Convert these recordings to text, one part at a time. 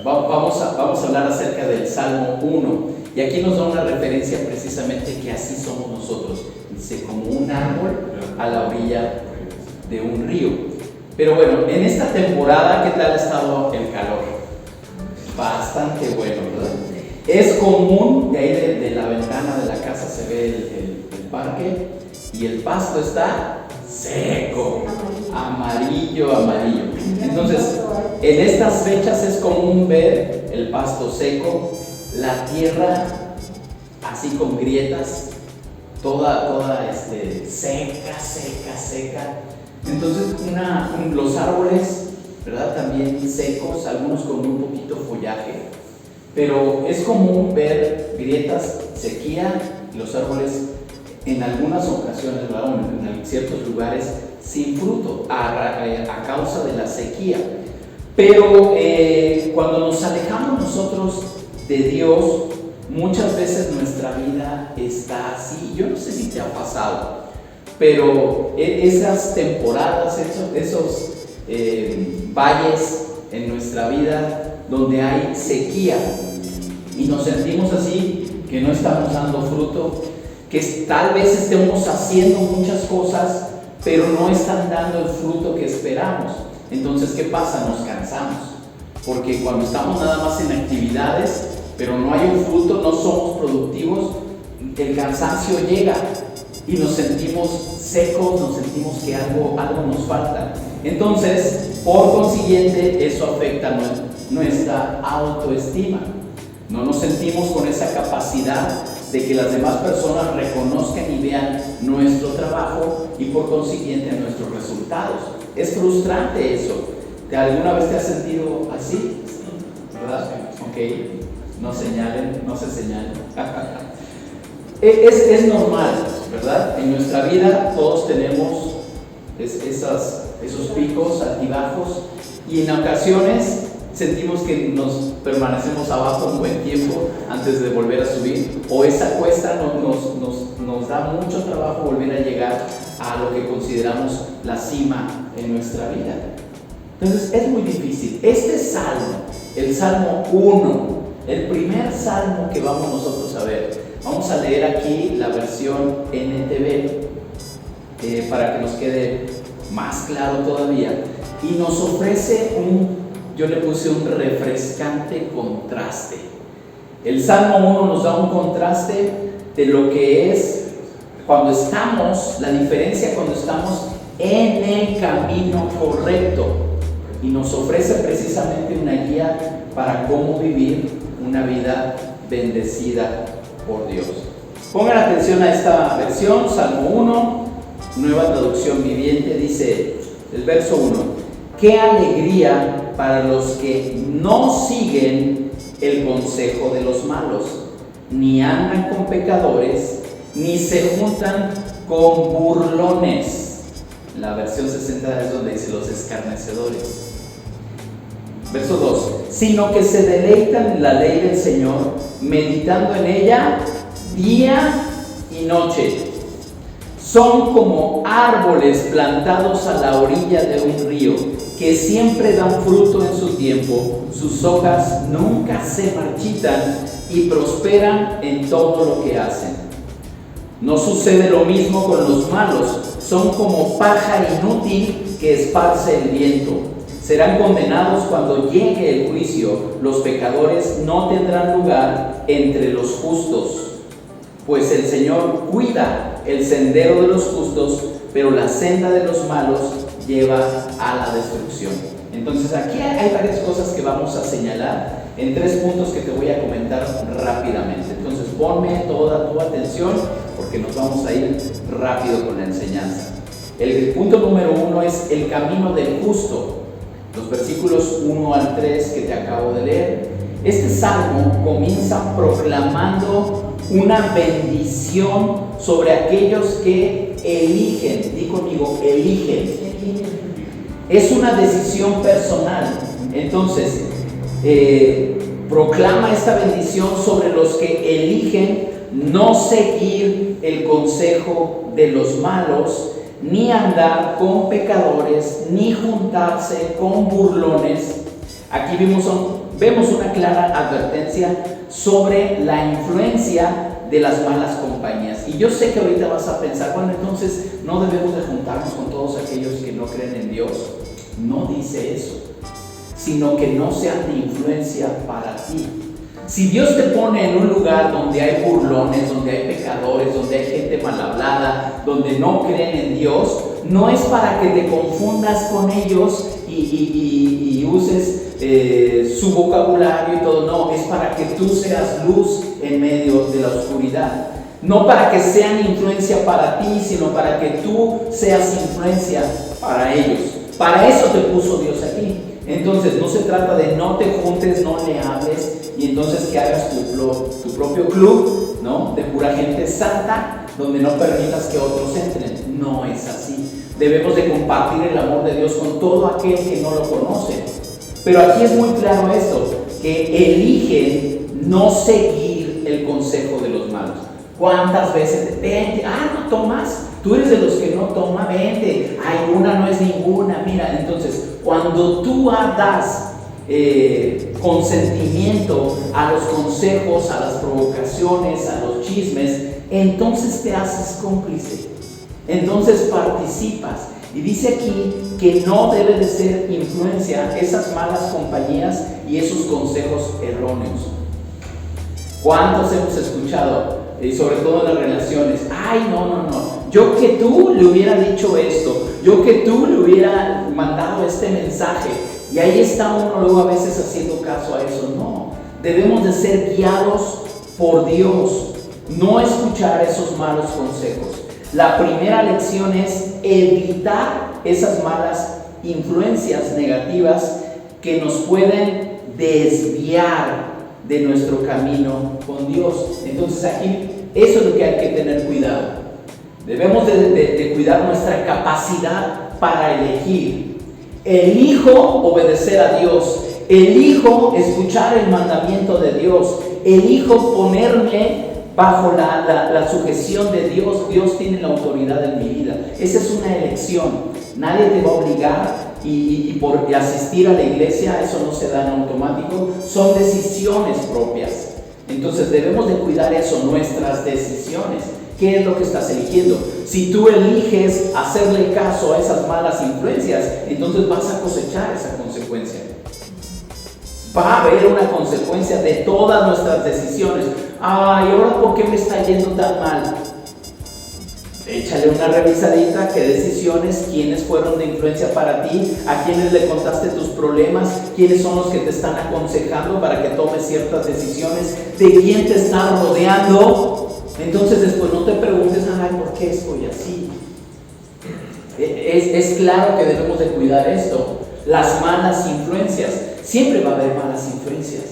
Vamos a hablar acerca del Salmo 1. Y aquí nos da una referencia precisamente que así somos nosotros. Dice, como un árbol a la orilla de un río. Pero bueno, en esta temporada, ¿qué tal ha estado el calor? Bastante bueno, ¿verdad? Es común, de ahí de la ventana de la casa se ve el parque y el pasto está seco, amarillo. Entonces, en estas fechas es común ver el pasto seco, la tierra así con grietas, toda seca. Entonces, los árboles, ¿verdad? También secos, algunos con un poquito follaje, pero es común ver grietas, sequía, los árboles en algunas ocasiones, ¿verdad? En ciertos lugares sin fruto a causa de la sequía. Pero cuando nos alejamos nosotros de Dios, muchas veces nuestra vida está así. Yo no sé si te ha pasado, pero esas temporadas, esos valles en nuestra vida donde hay sequía y nos sentimos así, que no estamos dando fruto, que tal vez estemos haciendo muchas cosas, pero no están dando el fruto que esperamos. Entonces, ¿qué pasa? Nos cansamos, porque cuando estamos nada más en actividades, pero no hay un fruto, no somos productivos, el cansancio llega y nos sentimos secos, nos sentimos que algo nos falta. Entonces, por consiguiente, eso afecta nuestra autoestima. No nos sentimos con esa capacidad de que las demás personas reconozcan y vean nuestro trabajo y por consiguiente nuestros resultados. Es frustrante eso. ¿Alguna vez te has sentido así? ¿Verdad? Ok, no se señalen. Es normal, ¿verdad? En nuestra vida todos tenemos esos picos, altibajos, y en ocasiones sentimos que nos permanecemos abajo un buen tiempo antes de volver a subir, o esa cuesta nos da mucho trabajo volver a llegar a lo que consideramos la cima en nuestra vida. Entonces es muy difícil. Este salmo, el Salmo 1, el primer salmo que vamos nosotros a ver, vamos a leer aquí la versión NTV para que nos quede más claro todavía, y nos ofrece yo le puse un refrescante contraste. El Salmo 1 nos da un contraste de lo que es la diferencia cuando estamos en el camino correcto, y nos ofrece precisamente una guía para cómo vivir una vida bendecida por Dios. Pongan atención a esta versión, Salmo 1, Nueva Traducción Viviente, dice el verso 1: ¡qué alegría para los que no siguen el consejo de los malos, ni andan con pecadores, ni se juntan con burlones! La versión 60 es donde dice los escarnecedores. Verso 2: sino que se deleitan en la ley del Señor, meditando en ella día y noche. Son como árboles plantados a la orilla de un río, que siempre dan fruto en su tiempo, sus hojas nunca se marchitan y prosperan en todo lo que hacen. No sucede lo mismo con los malos, son como paja inútil que esparce el viento. Serán condenados cuando llegue el juicio, los pecadores no tendrán lugar entre los justos. Pues el Señor cuida el sendero de los justos, pero la senda de los malos lleva a la destrucción. Entonces aquí hay varias cosas que vamos a señalar en 3 puntos que te voy a comentar rápidamente. Entonces ponme toda tu atención, porque nos vamos a ir rápido con la enseñanza. El punto número 1 es el camino del justo. Los versículos 1 al 3 que te acabo de leer. Este salmo comienza proclamando una bendición sobre aquellos que eligen. Di conmigo, eligen. Es una decisión personal. Entonces, proclama esta bendición sobre los que eligen no seguir el consejo de los malos, ni andar con pecadores, ni juntarse con burlones. Aquí vemos una clara advertencia sobre la influencia de las malas compañías. Y yo sé que ahorita vas a pensar, bueno, entonces no debemos de juntarnos con todos aquellos que no creen en Dios. No dice eso, sino que no sean de influencia para ti. Si Dios te pone en un lugar donde hay burlones, donde hay pecadores, donde hay gente mal hablada, donde no creen en Dios, no es para que te confundas con ellos y uses su vocabulario y todo. No, es para que tú seas luz en medio de la oscuridad. No para que sean influencia para ti, sino para que tú seas influencia para ellos. Para eso te puso Dios aquí. Entonces no se trata de no te juntes, no le hables y entonces que hagas tu propio club, ¿no?, de pura gente santa, donde no permitas que otros entren. No es así. Debemos de compartir el amor de Dios con todo aquel que no lo conoce. Pero aquí es muy claro esto, que eligen no seguir el consejo de los malos. ¿Cuántas veces? Vente, no tomas, tú eres de los que no toma, vente, una no es ninguna, mira. Entonces, cuando tú das consentimiento a los consejos, a las provocaciones, a los chismes, entonces te haces cómplice, entonces participas. Y dice aquí que no debe de ser influencia esas malas compañías y esos consejos erróneos. ¿Cuántos hemos escuchado? Y sobre todo en las relaciones, no, yo que tú le hubiera dicho esto, yo que tú le hubiera mandado este mensaje, y ahí está uno luego a veces haciendo caso a eso. No, debemos de ser guiados por Dios, no escuchar esos malos consejos. La primera lección es evitar esas malas influencias negativas que nos pueden desviar de nuestro camino con Dios. Entonces aquí eso es lo que hay que tener cuidado. Debemos de cuidar nuestra capacidad para elegir. Elijo obedecer a Dios, elijo escuchar el mandamiento de Dios, elijo ponerme bajo la sujeción de Dios. Dios tiene la autoridad en mi vida. Esa es una elección. Nadie te va a obligar. Y por asistir a la iglesia, eso no se da en automático, son decisiones propias. Entonces debemos de cuidar eso, nuestras decisiones. ¿Qué es lo que estás eligiendo? Si tú eliges hacerle caso a esas malas influencias, entonces vas a cosechar esa consecuencia. Va a haber una consecuencia de todas nuestras decisiones. ¿Ahora por qué me está yendo tan mal? Échale una revisadita, qué decisiones, quiénes fueron de influencia para ti, a quiénes le contaste tus problemas, quiénes son los que te están aconsejando para que tomes ciertas decisiones, de quién te están rodeando. Entonces después no te preguntes, ¿por qué estoy así? Es claro que debemos de cuidar esto. Las malas influencias, siempre va a haber malas influencias,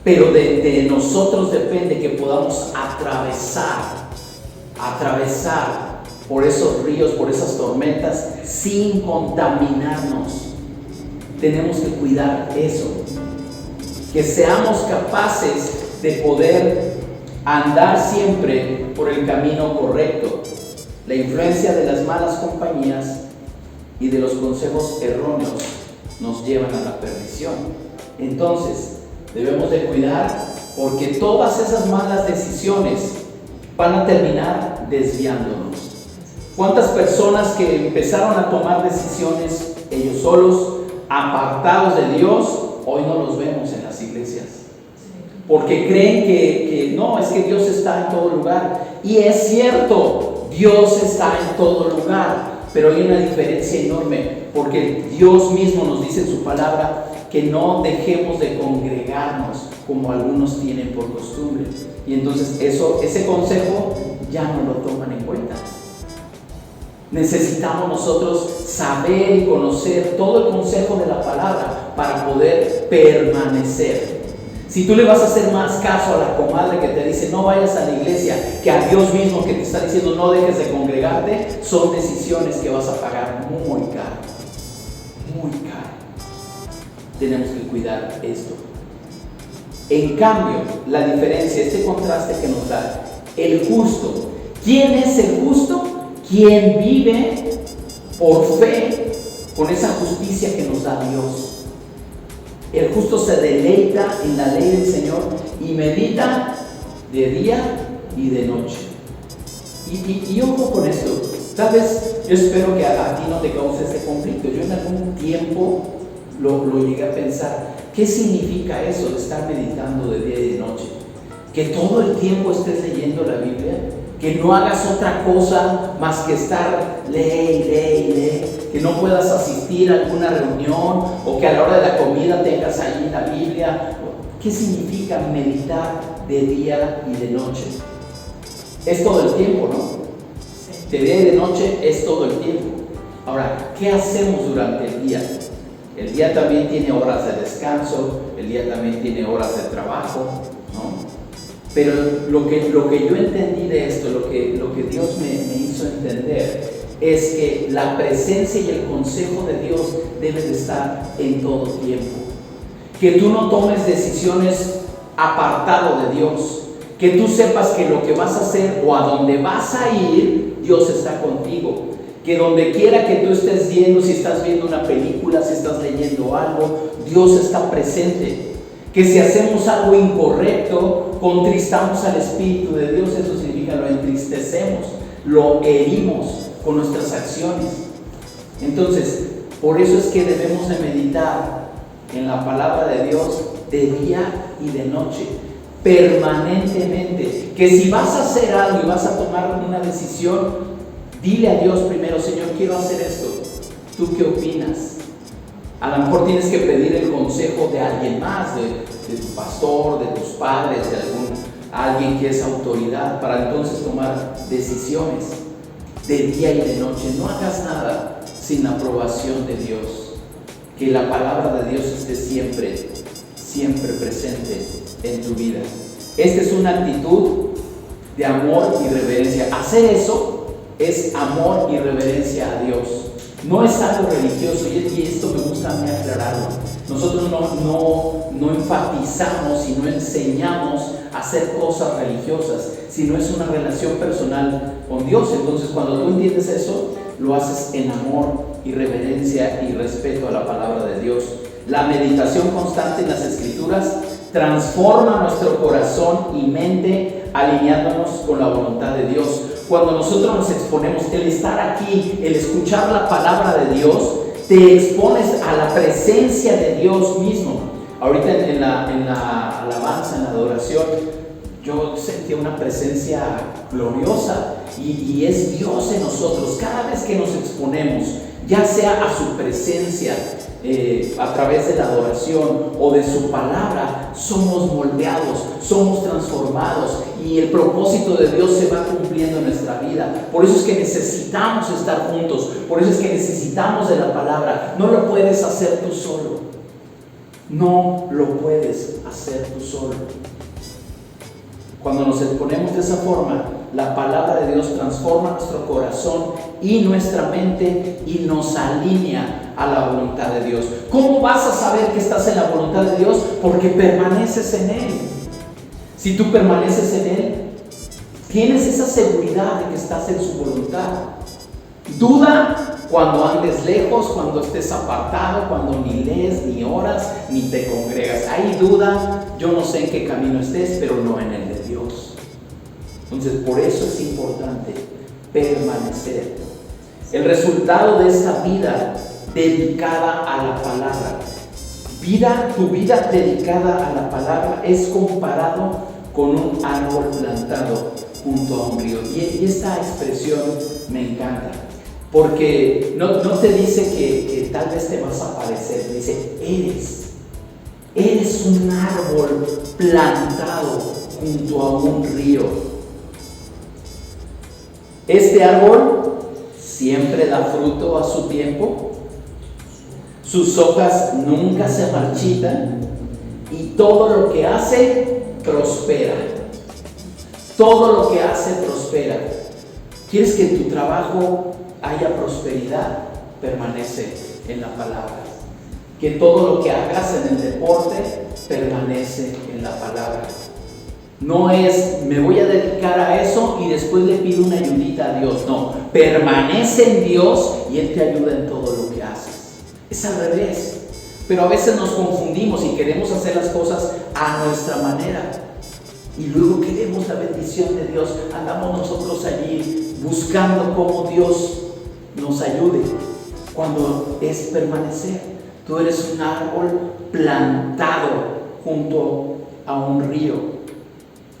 pero de nosotros depende que podamos atravesar por esos ríos, por esas tormentas, sin contaminarnos. Tenemos que cuidar eso, que seamos capaces de poder andar siempre por el camino correcto. La influencia de las malas compañías y de los consejos erróneos nos llevan a la perdición. Entonces, debemos de cuidar, porque todas esas malas decisiones van a terminar desviándonos. ¿Cuántas personas que empezaron a tomar decisiones ellos solos, apartados de Dios, hoy no los vemos en las iglesias? Porque creen que no, es que Dios está en todo lugar. Y es cierto, Dios está en todo lugar, pero hay una diferencia enorme, porque Dios mismo nos dice en su palabra que no dejemos de congregarnos como algunos tienen por costumbre. Y entonces ese consejo ya no lo toman en cuenta. Necesitamos nosotros saber y conocer todo el consejo de la palabra para poder permanecer. Si tú le vas a hacer más caso a la comadre que te dice no vayas a la iglesia, que a Dios mismo que te está diciendo no dejes de congregarte, son decisiones que vas a pagar muy caro. Muy caro. Tenemos que cuidar esto. En cambio, la diferencia, este contraste que nos da el justo. ¿Quién es el justo? Quien vive por fe con esa justicia que nos da Dios. El justo se deleita en la ley del Señor y medita de día y de noche. Y ojo con esto. Tal vez yo espero que a ti no te cause este conflicto. Yo en algún tiempo lo llegué a pensar. ¿Qué significa eso de estar meditando de día y de noche? Que todo el tiempo estés leyendo la Biblia, que no hagas otra cosa más que estar lee, que no puedas asistir a alguna reunión o que a la hora de la comida tengas ahí la Biblia. ¿Qué significa meditar de día y de noche? Es todo el tiempo, ¿no? De día y de noche es todo el tiempo. Ahora, ¿qué hacemos durante el día? El día también tiene horas de descanso, el día también tiene horas de trabajo, ¿no? Pero lo que yo entendí de esto, lo que Dios me hizo entender, es que la presencia y el consejo de Dios deben de estar en todo tiempo. Que tú no tomes decisiones apartado de Dios. Que tú sepas que lo que vas a hacer o a donde vas a ir, Dios está contigo. Que donde quiera que tú estés viendo, si estás viendo una película, si estás leyendo algo, Dios está presente. Que si hacemos algo incorrecto, contristamos al Espíritu de Dios. Eso significa lo entristecemos, lo herimos con nuestras acciones. Entonces, por eso es que debemos de meditar en la palabra de Dios de día y de noche, permanentemente. Que si vas a hacer algo y vas a tomar una decisión, dile a Dios primero: Señor, quiero hacer esto, ¿tú qué opinas? A lo mejor tienes que pedir el consejo de alguien más, de tu pastor, de tus padres, de alguien que es autoridad, para entonces tomar decisiones de día y de noche. No hagas nada sin la aprobación de Dios. Que la palabra de Dios esté siempre presente en tu vida. Esta es una actitud de amor y reverencia. Hacer eso es amor y reverencia a Dios. No es algo religioso, y esto me gusta a mí aclararlo. Nosotros no enfatizamos y no enseñamos a hacer cosas religiosas, sino es una relación personal con Dios. Entonces, cuando tú entiendes eso, lo haces en amor y reverencia y respeto a la palabra de Dios. La meditación constante en las Escrituras transforma nuestro corazón y mente, alineándonos con la voluntad de Dios. Cuando nosotros nos exponemos, el estar aquí, el escuchar la palabra de Dios, te expones a la presencia de Dios mismo. Ahorita en la alabanza, en la adoración, yo sentí una presencia gloriosa y es Dios en nosotros. Cada vez que nos exponemos, ya sea a su presencia, a través de la adoración o de su palabra, somos moldeados, somos transformados y el propósito de Dios se va cumpliendo en nuestra vida. Por eso es que necesitamos estar juntos, por eso es que necesitamos de la palabra. No lo puedes hacer tú solo, no lo puedes hacer tú solo. Cuando nos exponemos de esa forma, la palabra de Dios transforma nuestro corazón y nuestra mente y nos alinea a la voluntad de Dios. ¿Cómo vas a saber que estás en la voluntad de Dios? Porque permaneces en Él. Si tú permaneces en Él, tienes esa seguridad de que estás en su voluntad. Duda cuando andes lejos, cuando estés apartado, cuando ni lees, ni oras, ni te congregas. Hay duda, yo no sé en qué camino estés, pero no en el de Dios. Entonces, por eso es importante permanecer. El resultado de esta vida dedicada a la palabra, tu vida dedicada a la palabra es comparado con un árbol plantado junto a un río. Y esta expresión me encanta, porque no te dice que tal vez te vas a parecer, dice eres un árbol plantado junto a un río. Este árbol siempre da fruto a su tiempo, sus hojas nunca se marchitan y todo lo que hace prospera. Todo lo que hace prospera. ¿Quieres que en tu trabajo haya prosperidad? Permanece en la palabra. Que todo lo que hagas en el deporte permanece en la palabra. No es, me voy a dedicar a eso y después le pido una ayudita a Dios. No, permanece en Dios y Él te ayuda en todo lo que haces. Es al revés. Pero a veces nos confundimos y queremos hacer las cosas a nuestra manera. Y luego queremos la bendición de Dios. Andamos nosotros allí buscando cómo Dios nos ayude. Cuando es permanecer. Tú eres un árbol plantado junto a un río.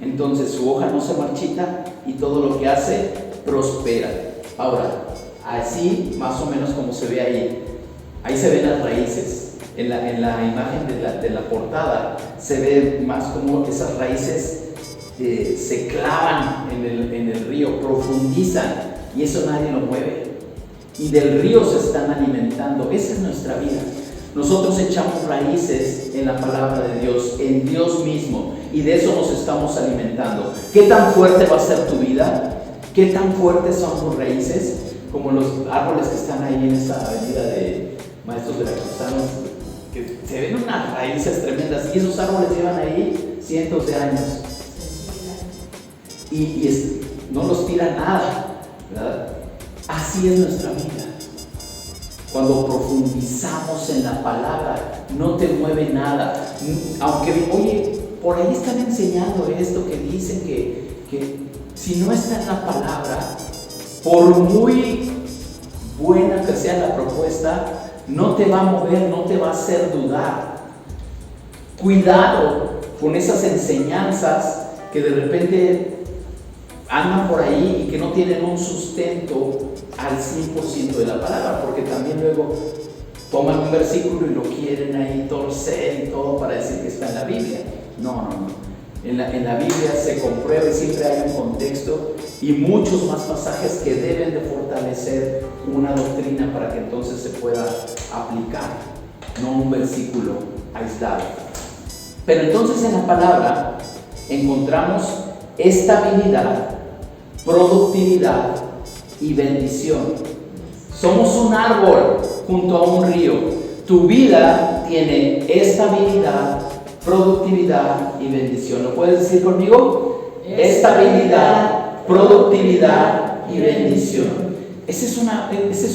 Entonces su hoja no se marchita y todo lo que hace prospera. Ahora, así más o menos como se ve ahí. Ahí se ven las raíces. En la imagen de la portada se ve más como esas raíces se clavan en el río, profundizan, y eso nadie lo mueve. Y del río se están alimentando. Esa es nuestra vida. Nosotros echamos raíces en la palabra de Dios, en Dios mismo, y de eso nos estamos alimentando. ¿Qué tan fuerte va a ser tu vida? ¿Qué tan fuertes son tus raíces? Como los árboles que están ahí en esa avenida de Maestros Veracruzanos, que se ven unas raíces tremendas, y esos árboles llevan ahí cientos de años. Y no los tira nada, ¿verdad? Así es nuestra vida. Cuando profundizamos en la palabra, no te mueve nada. Aunque, oye, por ahí están enseñando esto, que dicen que si no está en la palabra, por muy buena que sea la propuesta, no te va a mover, no te va a hacer dudar. Cuidado con esas enseñanzas que de repente andan por ahí y que no tienen un sustento al 100% de la palabra, porque también luego toman un versículo y lo quieren ahí torcer y todo para decir que está en la Biblia. No. En la Biblia se comprueba y siempre hay un contexto y muchos más pasajes que deben de fortalecer una doctrina para que entonces se pueda aplicar, no un versículo aislado. Pero entonces en la palabra encontramos estabilidad, productividad y bendición. Somos un árbol junto a un río. Tu vida tiene estabilidad, productividad y bendición. ¿Lo puedes decir conmigo? Estabilidad, productividad y bendición. Esa es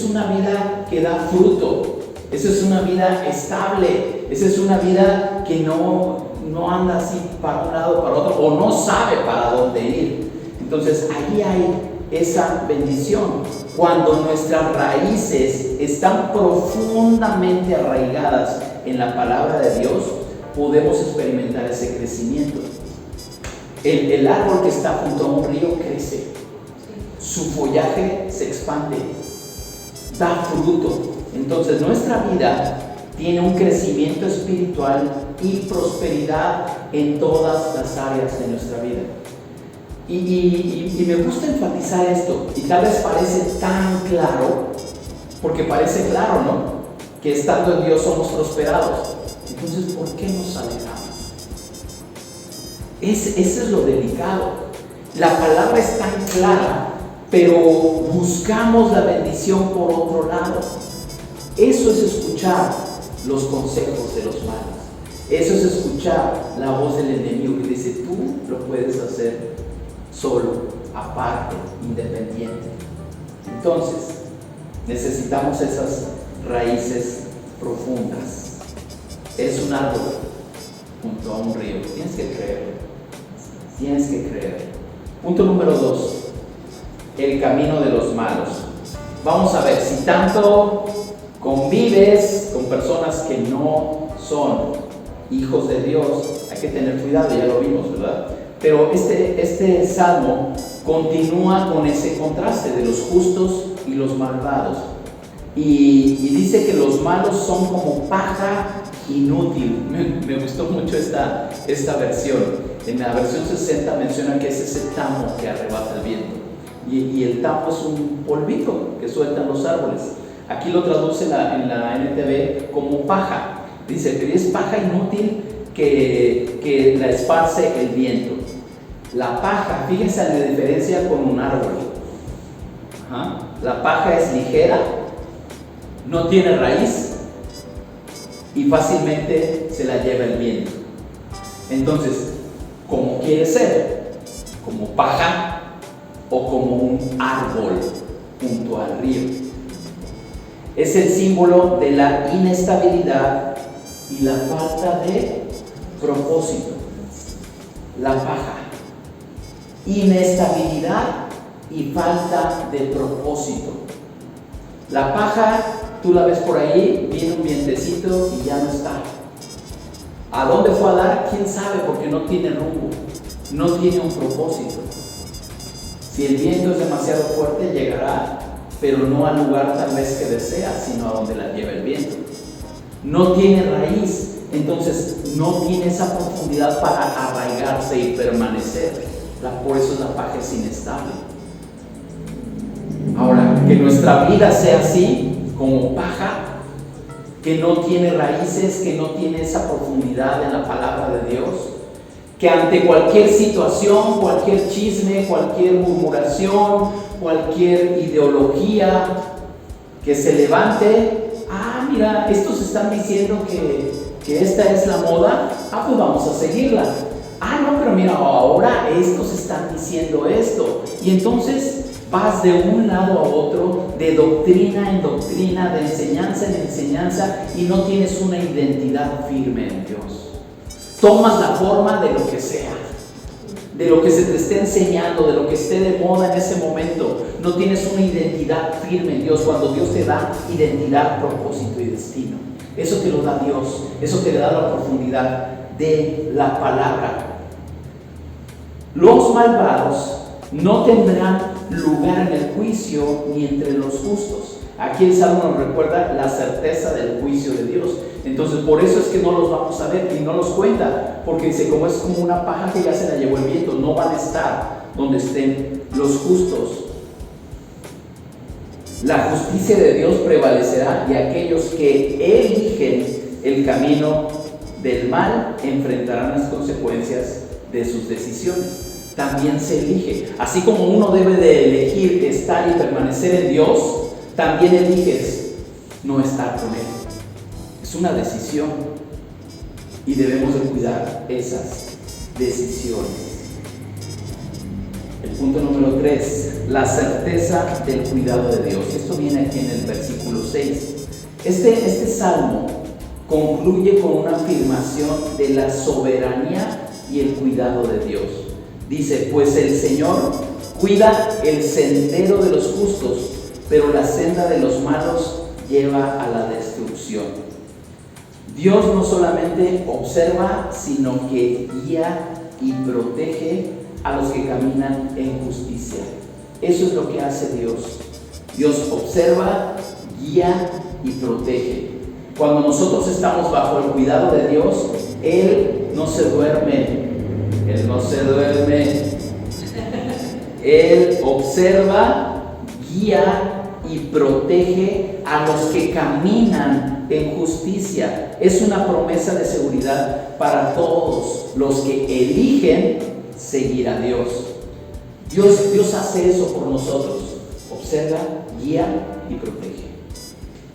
una vida que da fruto. Esa es una vida estable. Esa es una vida que no anda así para un lado o para otro, o no sabe para dónde ir. Entonces ahí hay esa bendición. Cuando nuestras raíces están profundamente arraigadas en la palabra de Dios, podemos experimentar ese crecimiento. El árbol que está junto a un río crece, su follaje se expande, da fruto. Entonces nuestra vida tiene un crecimiento espiritual y prosperidad en todas las áreas de nuestra vida. Y me gusta enfatizar esto, y tal vez parece tan claro, porque parece claro, ¿no? Que estando en Dios somos prosperados. Entonces, ¿por qué nos alegramos? Eso es lo delicado. La palabra es tan clara, pero buscamos la bendición por otro lado. Eso es escuchar los consejos de los malos. Eso es escuchar la voz del enemigo que dice, tú lo puedes hacer solo, aparte, independiente. Entonces, necesitamos esas raíces profundas. Es un árbol junto a un río. Tienes que creer. Tienes que creer. Punto número 2. El camino de los malos. Vamos a ver, si tanto convives con personas que no son hijos de Dios, hay que tener cuidado, ya lo vimos, ¿verdad? Pero este salmo continúa con ese contraste de los justos y los malvados. Y dice que los malos son como paja inútil. Me gustó mucho esta versión. En la versión 60 menciona que es ese tamo que arrebata el viento. Y el tamo es un polvito que sueltan los árboles. Aquí lo traduce en la NTV como paja. Dice que es paja inútil que la esparce el viento. La paja, fíjense la diferencia con un árbol. La paja es ligera, no tiene raíz y fácilmente se la lleva el viento. Entonces, ¿cómo quiere ser? ¿Como paja o como un árbol junto al río? Es el símbolo de la inestabilidad y la falta de propósito. La paja. Inestabilidad y falta de propósito. La paja, tú la ves por ahí, viene un vientecito y ya no está. ¿A dónde fue a dar? ¿Quién sabe? Porque no tiene rumbo, no tiene un propósito. Si el viento es demasiado fuerte, llegará, pero no al lugar tal vez que desea, sino a donde la lleva el viento. No tiene raíz, entonces no tiene esa profundidad para arraigarse y permanecer. Por eso la paja es inestable. Ahora, que nuestra vida sea así, como paja, que no tiene raíces, que no tiene esa profundidad en la palabra de Dios, que ante cualquier situación, cualquier chisme, cualquier murmuración, cualquier ideología que se levante, mira, estos están diciendo que esta es la moda, pues vamos a seguirla. No, pero mira, ahora estos están diciendo esto. Y entonces vas de un lado a otro, de doctrina en doctrina, de enseñanza en enseñanza, y no tienes una identidad firme en Dios. Tomas la forma de lo que sea, de lo que se te esté enseñando, de lo que esté de moda en ese momento. No tienes una identidad firme en Dios, cuando Dios te da identidad, propósito y destino. Eso te lo da Dios, eso te da la profundidad de la palabra. Los malvados no tendrán lugar en el juicio ni entre los justos. Aquí el Salmo nos recuerda la certeza del juicio de Dios. Entonces por eso es que no los vamos a ver y no los cuenta, porque dice, como es como una paja que ya se la llevó el viento, no van a estar donde estén los justos. La justicia de Dios prevalecerá, y aquellos que eligen el camino del mal enfrentarán las consecuencias de sus decisiones. También se elige. Así como uno debe de elegir estar y permanecer en Dios, también eliges no estar con Él. Es una decisión y debemos de cuidar esas decisiones. El punto número 3, la certeza del cuidado de Dios. Esto viene aquí en el versículo 6. Este salmo concluye con una afirmación de la soberanía y el cuidado de Dios. Dice, pues el Señor cuida el sendero de los justos, pero la senda de los malos lleva a la destrucción. Dios no solamente observa, sino que guía y protege a los que caminan en justicia. Eso es lo que hace Dios. Dios observa, guía y protege. Cuando nosotros estamos bajo el cuidado de Dios, Él no se duerme. Él no se duerme. Él observa, guía y protege a los que caminan en justicia. Es una promesa de seguridad para todos los que eligen seguir a Dios. Dios hace eso por nosotros. Observa, guía y protege.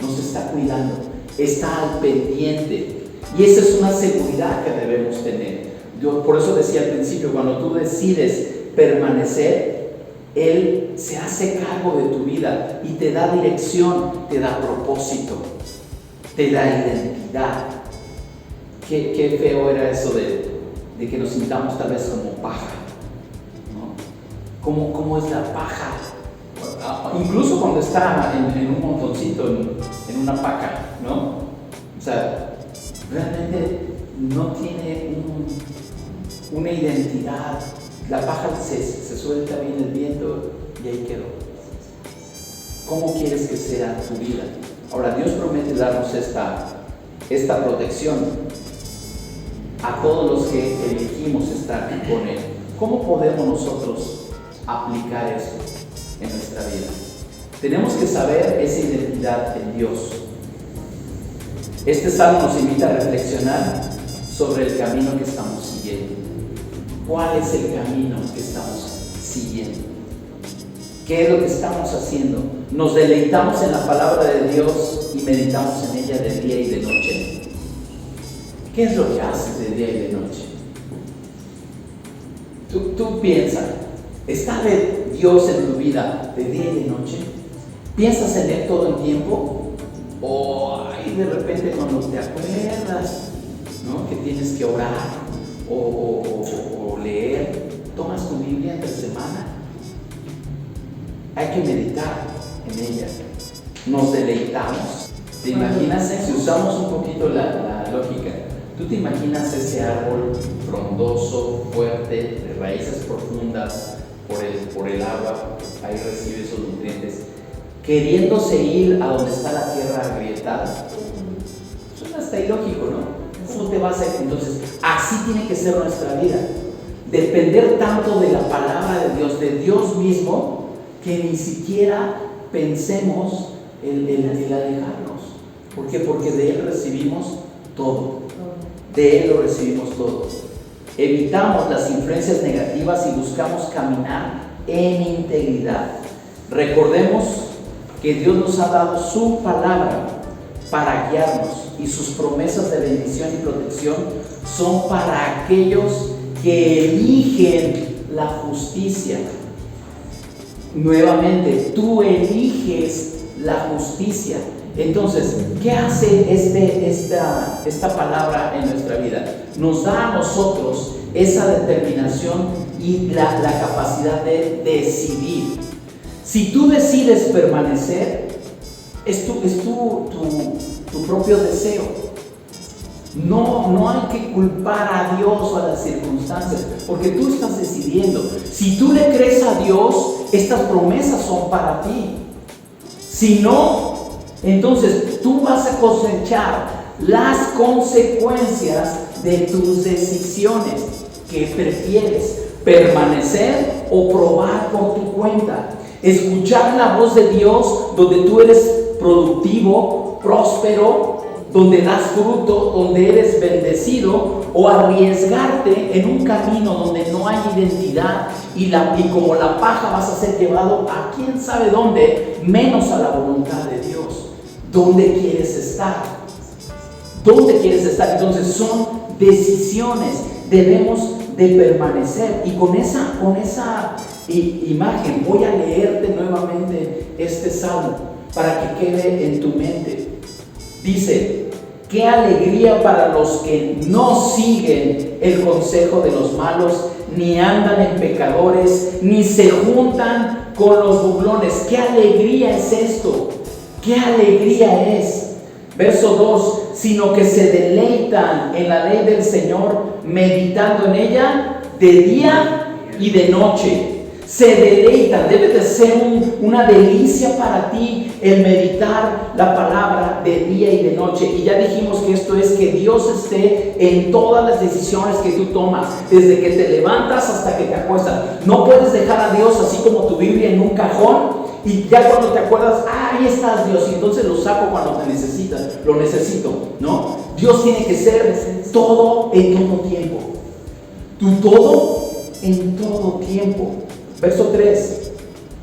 Nos está cuidando, está al pendiente. Y esa es una seguridad que debemos tener. Por eso decía al principio, cuando tú decides permanecer, Él se hace cargo de tu vida y te da dirección, te da propósito, te da identidad. Qué feo era eso de que nos sintamos tal vez como paja, ¿no? ¿Cómo es la paja? Incluso cuando está en un montoncito, en una paca, ¿no? O sea, realmente no tiene una identidad. La paja se suelta bien el viento y ahí quedó. ¿Cómo quieres que sea tu vida? Ahora, Dios promete darnos esta protección a todos los que elegimos estar con Él. ¿Cómo podemos nosotros aplicar esto en nuestra vida? Tenemos que saber esa identidad en Dios. Este salmo nos invita a reflexionar sobre el camino que estamos siguiendo. ¿Cuál es el camino que estamos siguiendo? ¿Qué es lo que estamos haciendo? ¿Nos deleitamos en la palabra de Dios y meditamos en ella de día y de noche? ¿Qué es lo que haces de día y de noche? Tú piensas, ¿está de Dios en tu vida de día y de noche? ¿Piensas en Él todo el tiempo? O ay, de repente cuando te acuerdas, ¿no?, que tienes que orar o leer, tomas tu Biblia entre semana. Hay que meditar en ella. Nos deleitamos. ¿Te imaginas? Si usamos un poquito la lógica, ¿tú te imaginas ese árbol frondoso, fuerte, de raíces profundas por el agua? Ahí recibe esos nutrientes, queriéndose ir a donde está la tierra agrietada. Suena hasta ilógico, ¿no? ¿Cómo te vas a ir? Entonces, así tiene que ser nuestra vida. Depender tanto de la palabra de Dios mismo, que ni siquiera pensemos en alejarnos. ¿Por qué? Porque de Él recibimos todo. De Él lo recibimos todo. Evitamos las influencias negativas y buscamos caminar en integridad. Recordemos que Dios nos ha dado su palabra para guiarnos, y sus promesas de bendición y protección son para aquellos que eligen la justicia. Nuevamente, tú eliges la justicia. Entonces, ¿qué hace esta palabra en nuestra vida? Nos da a nosotros esa determinación y la capacidad de decidir. Si tú decides permanecer, es tu propio deseo. No hay que culpar a Dios o a las circunstancias, porque tú estás decidiendo. Si tú le crees a Dios, estas promesas son para ti. Si no, entonces tú vas a cosechar las consecuencias de tus decisiones. ¿Qué prefieres? ¿Permanecer o probar por tu cuenta? Escuchar la voz de Dios, donde tú eres productivo, próspero, donde das fruto, donde eres bendecido, o arriesgarte en un camino donde no hay identidad y como la paja vas a ser llevado a quién sabe dónde, menos a la voluntad de Dios. ¿Dónde quieres estar? ¿Dónde quieres estar? Entonces son decisiones. Debemos de permanecer. Y con esa imagen voy a leerte nuevamente este salmo para que quede en tu mente. Dice: qué alegría para los que no siguen el consejo de los malos, ni andan en pecadores, ni se juntan con los burlones. ¿Qué alegría es esto? ¿Qué alegría es? Verso 2: sino que se deleitan en la ley del Señor, meditando en ella de día y de noche. Se deleitan. Debe de ser una delicia para ti el meditar la palabra de día y de noche. Y ya dijimos que esto es que Dios esté en todas las decisiones que tú tomas, desde que te levantas hasta que te acuestas. No puedes dejar a Dios así como tu Biblia en un cajón, y ya cuando te acuerdas, ahí estás, Dios, y entonces lo saco cuando te necesitas. Lo necesito, ¿no? Dios tiene que ser todo en todo tiempo. Tu todo en todo tiempo. Verso 3: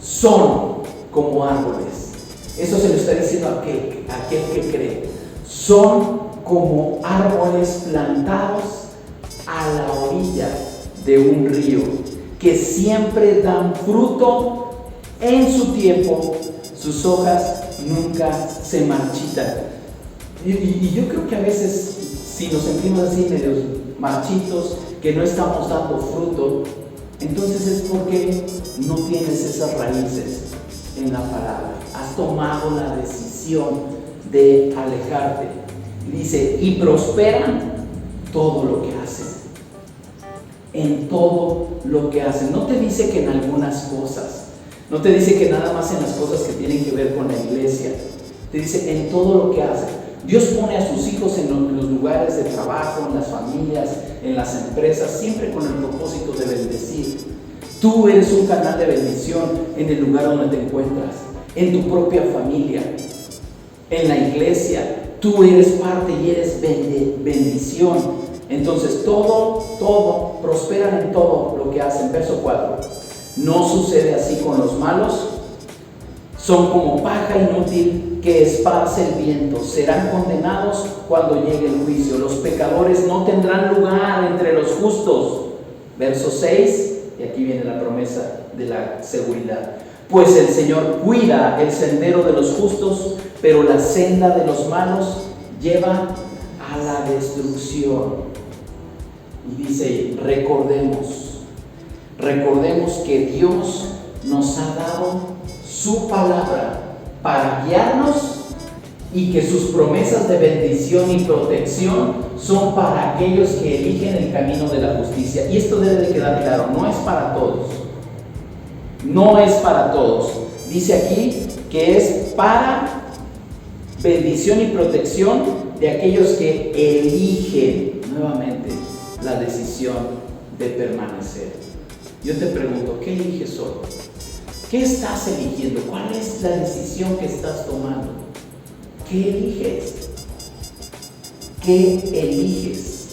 son como árboles. Eso se lo está diciendo a aquel que cree. Son como árboles plantados a la orilla de un río, que siempre dan fruto en su tiempo, sus hojas nunca se marchitan. Y yo creo que a veces, si nos sentimos así medios marchitos, que no estamos dando fruto, entonces es porque no tienes esas raíces en la palabra. Has tomado la decisión de alejarte. Dice: y prosperan todo lo que hacen. En todo lo que hacen. No te dice que en algunas cosas. No te dice que nada más en las cosas que tienen que ver con la iglesia. Te dice en todo lo que hacen. Dios pone a sus hijos en los lugares de trabajo, en las familias, en las empresas, siempre con el propósito de bendecir. Tú eres un canal de bendición en el lugar donde te encuentras, en tu propia familia, en la iglesia. Tú eres parte y eres bendición. Entonces todo, prosperan en todo lo que hacen. Verso 4: no sucede así con los malos. Son como paja inútil que esparce el viento. Serán condenados cuando llegue el juicio. Los pecadores no tendrán lugar entre los justos. Verso 6, y aquí viene la promesa de la seguridad. Pues el Señor cuida el sendero de los justos, pero la senda de los malos lleva a la destrucción. Y dice, recordemos que Dios nos ha dado su palabra para guiarnos y que sus promesas de bendición y protección son para aquellos que eligen el camino de la justicia. Y esto debe de quedar claro, no es para todos. No es para todos. Dice aquí que es para bendición y protección de aquellos que eligen nuevamente la decisión de permanecer. Yo te pregunto, ¿qué eliges hoy? ¿Qué estás eligiendo? ¿Cuál es la decisión que estás tomando? ¿Qué eliges? ¿Qué eliges?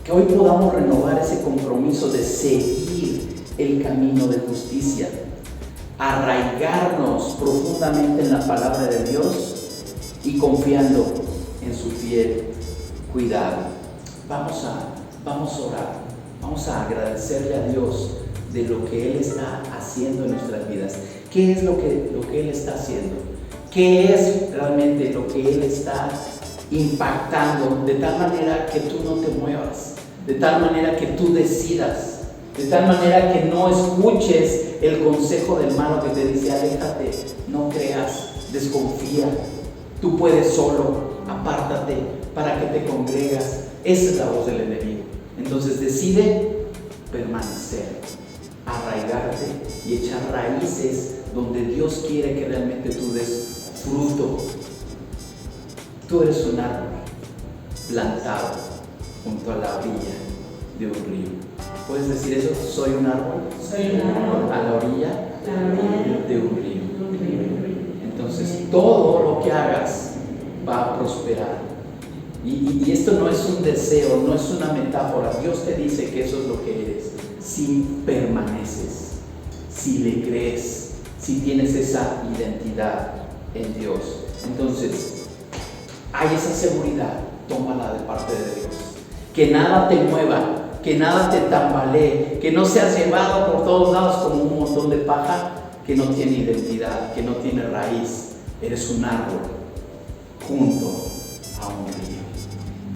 Que hoy podamos renovar ese compromiso de seguir el camino de justicia, arraigarnos profundamente en la palabra de Dios y confiando en su fiel cuidado. Vamos a orar, vamos a agradecerle a Dios de lo que Él está haciendo en nuestras vidas. ¿Qué es lo que Él está haciendo? ¿Qué es realmente lo que Él está impactando de tal manera que tú no te muevas, de tal manera que tú decidas, de tal manera que no escuches el consejo del malo que te dice, aléjate, no creas, desconfía, tú puedes solo, apártate, para que te congregas? Esa es la voz del enemigo. Entonces decide permanecer, arraigarte y echar raíces donde Dios quiere que realmente tú des fruto. Tú eres un árbol plantado junto a la orilla de un río. ¿Puedes decir eso? Soy un árbol. Soy un árbol a la orilla de un río. Entonces todo lo que hagas va a prosperar. Y esto no es un deseo, no es una metáfora. Dios te dice que eso es lo que eres. Si permaneces, si le crees, si tienes esa identidad en Dios. Entonces, hay esa seguridad, tómala de parte de Dios. Que nada te mueva, que nada te tambalee, que no seas llevado por todos lados como un montón de paja que no tiene identidad, que no tiene raíz. Eres un árbol junto a un río.